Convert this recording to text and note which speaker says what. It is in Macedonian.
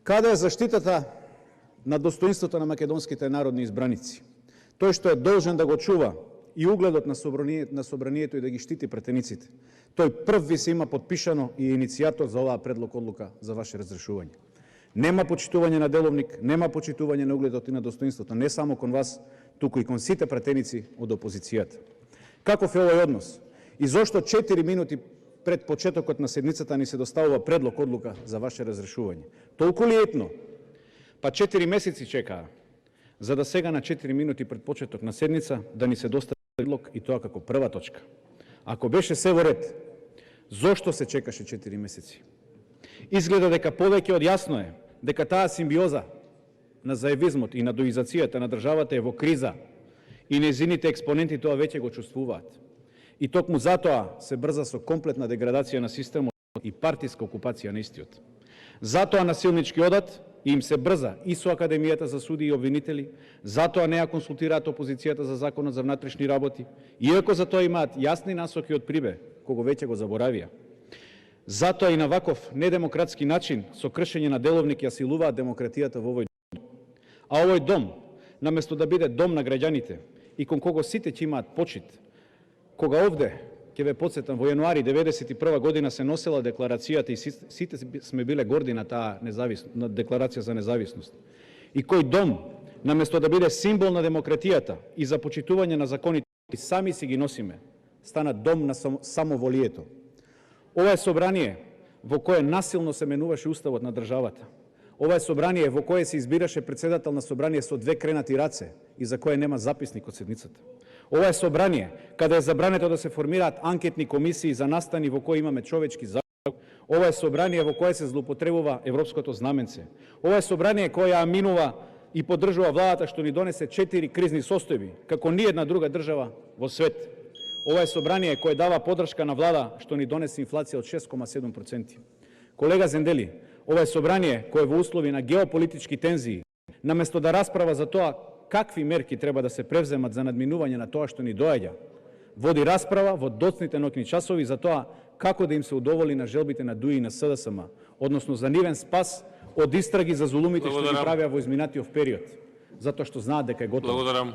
Speaker 1: Каде е заштитата на достоинството на македонските народни избраници? Тој што е должен да го чува и угледот на собранието и да ги штити претениците. Тој прв ви се има подпишано и иницијатор за оваа предлог одлука за ваше разрешување. Нема почитување на деловник, нема почитување на угледот и на достоинството, не само кон вас, туку и кон сите пратеници од опозицијата. Каков е овој однос? И зошто 4 минути пред почетокот на седницата ни се доставува предлог одлука за ваше разрешување? Толку ли етно? Па 4 месеци чекаа, за да сега на 4 минути пред почеток на седница да ни се достави предлог и тоа како прва точка. Ако беше се во ред, зошто се чекаше 4 месеци? Изгледа дека повеќе од јасно е дека таа симбиоза на заевизмот и на доизацијата на државата е во криза и незините експоненти тоа веќе го чувствуваат. И токму затоа се брза со комплетна деградација на системот и партиска окупација на истиот. Затоа насилнички одат и им се брза и со Академијата за суди и обвинители, затоа не ја консултираат опозицијата за Законот за внатрешни работи, иако за тоа имаат јасни насоки од прибе, кого веќе го заборавија. Затоа и на ваков недемократски начин, со кршење на деловник, ја силуваат демократијата во овој дом. А овој дом, наместо да биде дом на граѓаните и кон кого сите ќе имаат почит, кога овде, ќе ве подсетам, во јануари 1991 година се носела декларацијата и сите сме биле горди на таа на декларација за независност. И кој дом, наместо да биде символ на демократијата и за почитување на законите, сами си ги носиме, стана дом на самоволието. Ова е собрание во кое насилно се менуваше уставот на државата. Ова е собрание во кое се избираше председател на собрание со 2 кренати раце и за кое нема записник од седницата. Ова е собрание каде е забрането да се формираат анкетни комисии за настани во кои имаме човечки загуби. Ова е собрание во кое се злоупотребува европското знаменце. Ова е собрание кое аминува и поддржува владата што ни донесе 4 кризни состојби, како ниедна друга држава во свет. Ова е собрание кое дава поддршка на влада што ни донесе инфлација од 6,7%. Колега Зендели, ова е собрание кое во услови на геополитички тензии, наместо да расправа за тоа какви мерки треба да се превземат за надминување на тоа што ни доаѓа, води расправа во доцните ноќни часови за тоа како да им се удоволи на желбите на ДУИ и на СДСМ, односно за нивен спас од истраги за зулумите што ги правеа во изминатиот период, затоа што знаат дека е готово.
Speaker 2: Благодарам.